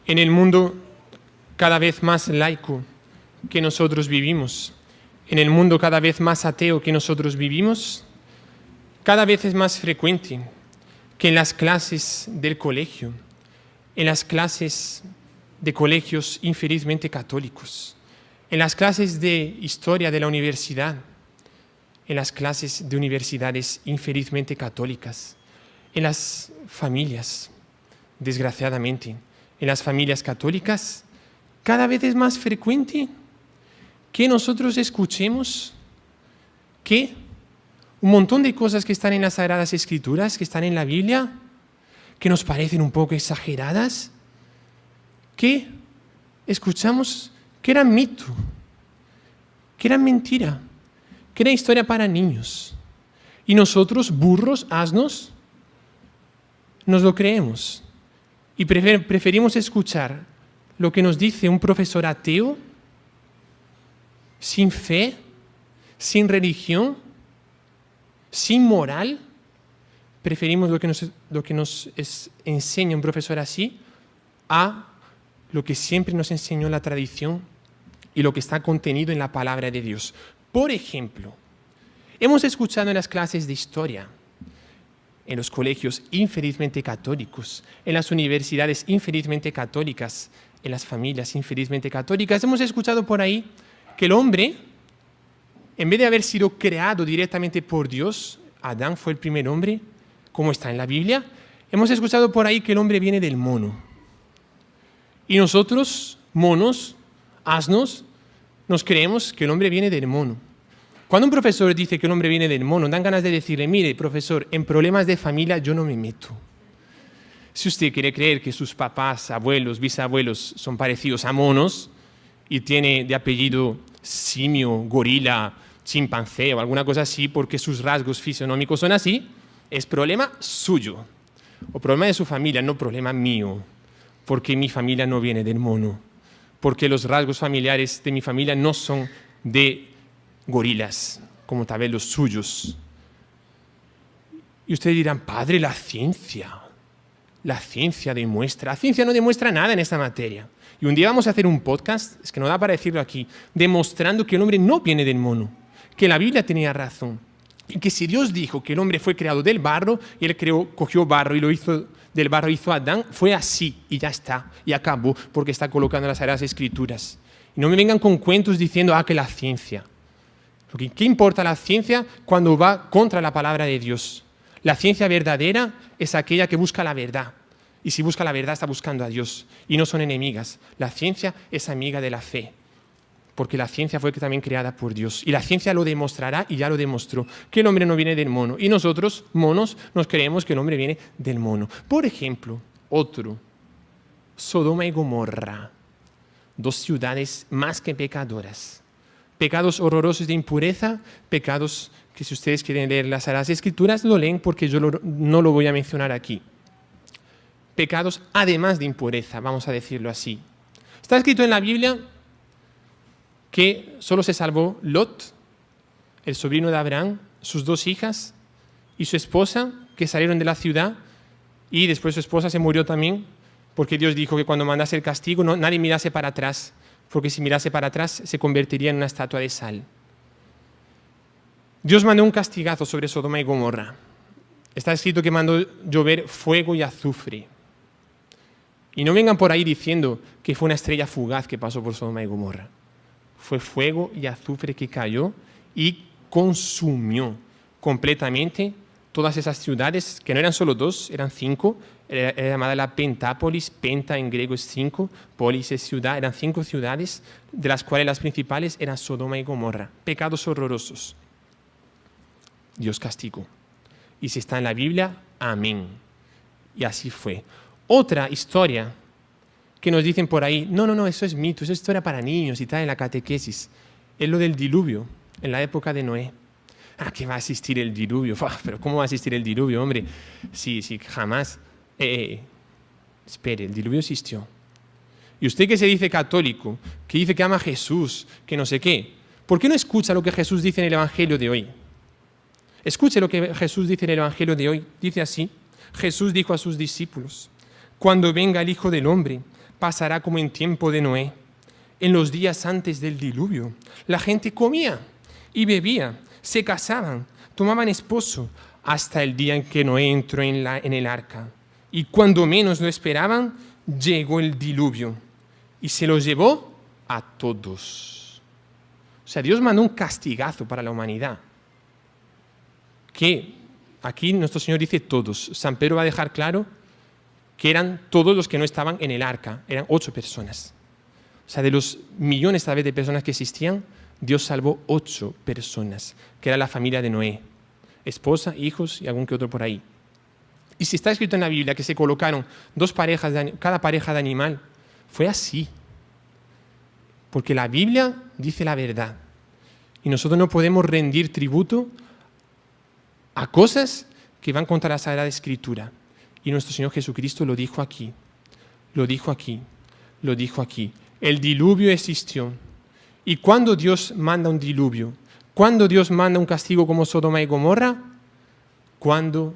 En el mundo cada vez más laico que nosotros vivimos, en el mundo cada vez más ateo que nosotros vivimos, cada vez es más frecuente que en las clases del colegio, en las clases de colegios infelizmente católicos, en las clases de historia de la universidad, en las clases de universidades infelizmente católicas, en las familias, desgraciadamente, en las familias católicas, cada vez es más frecuente que nosotros escuchemos que un montón de cosas que están en las Sagradas Escrituras, que están en la Biblia, que nos parecen un poco exageradas, que escuchamos que eran mito, que eran mentira, que era historia para niños. Y nosotros, burros, asnos, nos lo creemos. Y preferimos escuchar lo que nos dice un profesor ateo, sin fe, sin religión, sin moral. Preferimos lo que nos enseña un profesor así a lo que siempre nos enseñó la tradición y lo que está contenido en la palabra de Dios. Por ejemplo, hemos escuchado en las clases de historia, en los colegios infelizmente católicos, en las universidades infelizmente católicas, en las familias infelizmente católicas, hemos escuchado por ahí que el hombre, en vez de haber sido creado directamente por Dios, Adán fue el primer hombre, como está en la Biblia, hemos escuchado por ahí que el hombre viene del mono. Y nosotros, monos, asnos, nos creemos que el hombre viene del mono. Cuando un profesor dice que el hombre viene del mono, dan ganas de decirle, mire, profesor, en problemas de familia yo no me meto. Si usted quiere creer que sus papás, abuelos, bisabuelos son parecidos a monos y tiene de apellido simio, gorila, chimpancé o alguna cosa así porque sus rasgos fisionómicos son así, es problema suyo o problema de su familia, no problema mío, porque mi familia no viene del mono, porque los rasgos familiares de mi familia no son de gorilas, como tal vez los suyos. Y ustedes dirán, padre, la ciencia demuestra. La ciencia no demuestra nada en esta materia. Y un día vamos a hacer un podcast, es que no da para decirlo aquí, demostrando que el hombre no viene del mono, que la Biblia tenía razón. Y que si Dios dijo que el hombre fue creado del barro, y él cogió barro y lo hizo del barro, hizo a Adán, fue así, y ya está, y acabó, porque está colocando las Sagradas Escrituras. Y no me vengan con cuentos diciendo, que la ciencia. ¿Qué importa la ciencia cuando va contra la palabra de Dios? La ciencia verdadera es aquella que busca la verdad. Y si busca la verdad está buscando a Dios. Y no son enemigas. La ciencia es amiga de la fe. Porque la ciencia fue también creada por Dios. Y la ciencia lo demostrará y ya lo demostró. Que el hombre no viene del mono. Y nosotros, monos, nos creemos que el hombre viene del mono. Por ejemplo, otro. Sodoma y Gomorra. Dos ciudades más que pecadoras. Pecados horrorosos de impureza, pecados que si ustedes quieren leer las Sagradas Escrituras, lo leen porque yo no lo voy a mencionar aquí. Pecados además de impureza, vamos a decirlo así. Está escrito en la Biblia que solo se salvó Lot, el sobrino de Abraham, sus dos hijas y su esposa, que salieron de la ciudad, y después su esposa se murió también, porque Dios dijo que cuando mandase el castigo nadie mirase para atrás, porque si mirase para atrás se convertiría en una estatua de sal. Dios mandó un castigazo sobre Sodoma y Gomorra. Está escrito que mandó llover fuego y azufre. Y no vengan por ahí diciendo que fue una estrella fugaz que pasó por Sodoma y Gomorra. Fue fuego y azufre que cayó y consumió completamente todas esas ciudades, que no eran solo dos, eran 5, era llamada la Pentápolis, penta en griego es 5, polis es ciudad, eran 5 ciudades, de las cuales las principales eran Sodoma y Gomorra. Pecados horrorosos. Dios castigó. Y si está en la Biblia, amén. Y así fue. Otra historia que nos dicen por ahí, no, eso es mito, eso es historia para niños y tal, en la catequesis, es lo del diluvio, en la época de Noé. ¿Qué va a existir el diluvio? Pero ¿cómo va a existir el diluvio, hombre? Sí, jamás. Espere, el diluvio existió. Y usted que se dice católico, que dice que ama a Jesús, que no sé qué, ¿por qué no escucha lo que Jesús dice en el Evangelio de hoy? Escuche lo que Jesús dice en el Evangelio de hoy. Dice así, Jesús dijo a sus discípulos, cuando venga el Hijo del Hombre, pasará como en tiempo de Noé, en los días antes del diluvio. La gente comía y bebía, se casaban, tomaban esposo, hasta el día en que Noé entró en el arca. Y cuando menos lo esperaban, llegó el diluvio y se los llevó a todos. O sea, Dios mandó un castigazo para la humanidad. Que aquí nuestro Señor dice todos. San Pedro va a dejar claro que eran todos los que no estaban en el arca. Eran 8 personas. O sea, de los millones tal vez de personas que existían, Dios salvó 8 personas, que era la familia de Noé. Esposa, hijos y algún que otro por ahí. Y si está escrito en la Biblia que se colocaron 2 parejas, cada pareja de animal, fue así. Porque la Biblia dice la verdad. Y nosotros no podemos rendir tributo a cosas que van contra la Sagrada Escritura. Y nuestro Señor Jesucristo lo dijo aquí. Lo dijo aquí. Lo dijo aquí. El diluvio existió. ¿Y cuándo Dios manda un diluvio? ¿Cuándo Dios manda un castigo como Sodoma y Gomorra? Cuando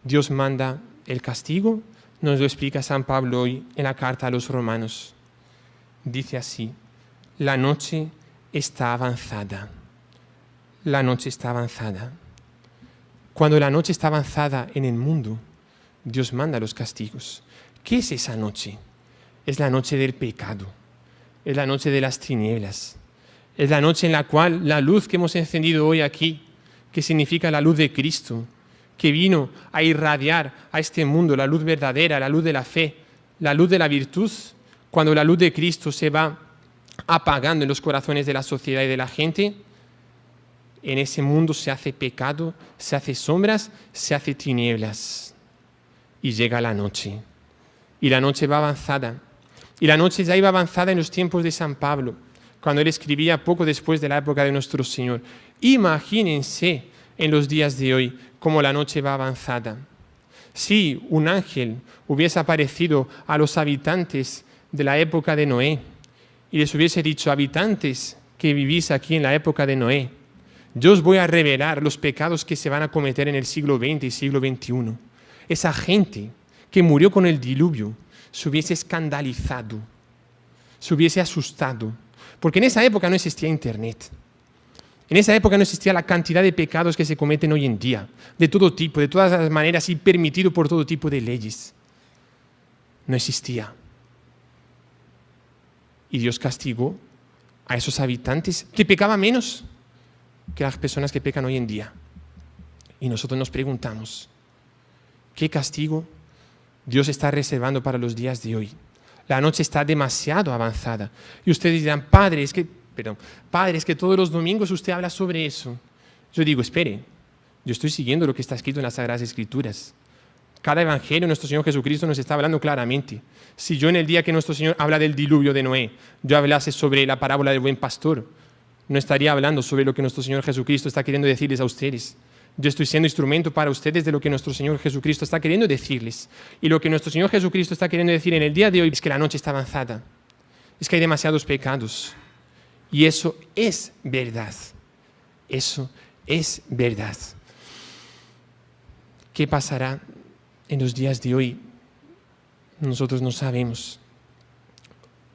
Dios manda el castigo, nos lo explica San Pablo hoy en la carta a los romanos. Dice así: la noche está avanzada. La noche está avanzada. Cuando la noche está avanzada en el mundo, Dios manda los castigos. ¿Qué es esa noche? Es la noche del pecado. Es la noche de las tinieblas. Es la noche en la cual la luz que hemos encendido hoy aquí, que significa la luz de Cristo, que vino a irradiar a este mundo, la luz verdadera, la luz de la fe, la luz de la virtud, cuando la luz de Cristo se va apagando en los corazones de la sociedad y de la gente, en ese mundo se hace pecado, se hace sombras, se hace tinieblas. Y llega la noche. Y la noche va avanzada. Y la noche ya iba avanzada en los tiempos de San Pablo, cuando él escribía poco después de la época de nuestro Señor. Imagínense en los días de hoy cómo la noche va avanzada. Si un ángel hubiese aparecido a los habitantes de la época de Noé y les hubiese dicho: habitantes que vivís aquí en la época de Noé, yo os voy a revelar los pecados que se van a cometer en el siglo XX y siglo XXI. Esa gente que murió con el diluvio se hubiese escandalizado, se hubiese asustado, porque en esa época no existía Internet. En esa época no existía la cantidad de pecados que se cometen hoy en día, de todo tipo, de todas las maneras y permitido por todo tipo de leyes. No existía. Y Dios castigó a esos habitantes que pecaban menos que las personas que pecan hoy en día. Y nosotros nos preguntamos, ¿qué castigo Dios está reservando para los días de hoy? La noche está demasiado avanzada. Y ustedes dirán: Padre, es que todos los domingos usted habla sobre eso. Yo digo: espere, yo estoy siguiendo lo que está escrito en las Sagradas Escrituras. Cada evangelio, nuestro Señor Jesucristo nos está hablando claramente. Si yo en el día que nuestro Señor habla del diluvio de Noé, yo hablase sobre la parábola del buen pastor, no estaría hablando sobre lo que nuestro Señor Jesucristo está queriendo decirles a ustedes. Yo estoy siendo instrumento para ustedes de lo que nuestro Señor Jesucristo está queriendo decirles. Y lo que nuestro Señor Jesucristo está queriendo decir en el día de hoy es que la noche está avanzada. Es que hay demasiados pecados. Y eso es verdad. Eso es verdad. ¿Qué pasará en los días de hoy? Nosotros no sabemos.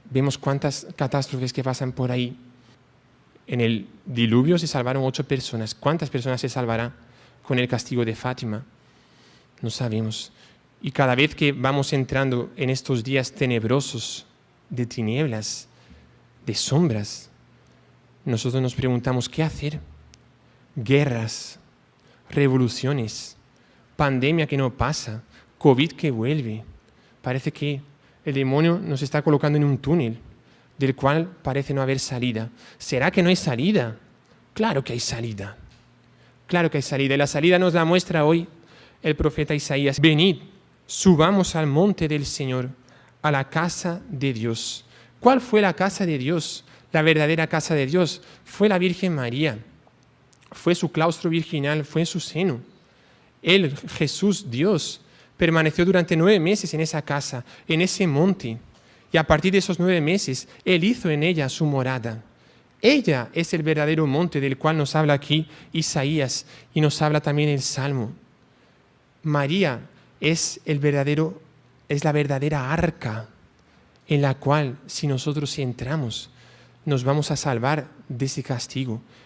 Vemos cuántas catástrofes que pasan por ahí. En el diluvio se salvaron 8 personas. ¿Cuántas personas se salvarán con el castigo de Fátima? No sabemos. Y cada vez que vamos entrando en estos días tenebrosos, de tinieblas, de sombras, nosotros nos preguntamos: ¿qué hacer? Guerras, revoluciones, pandemia que no pasa, COVID que vuelve. Parece que el demonio nos está colocando en un túnel del cual parece no haber salida. ¿Será que no hay salida? Claro que hay salida. Claro que hay salida. Y la salida nos la muestra hoy el profeta Isaías. Venid, subamos al monte del Señor, a la casa de Dios. ¿Cuál fue la casa de Dios? La verdadera casa de Dios fue la Virgen María. Fue su claustro virginal, fue en su seno. Él, Jesús, Dios, permaneció durante 9 meses en esa casa, en ese monte. Y a partir de esos 9 meses, Él hizo en ella su morada. Ella es el verdadero monte del cual nos habla aquí Isaías y nos habla también el Salmo. María es la verdadera arca en la cual si nosotros entramos, nos vamos a salvar de ese castigo,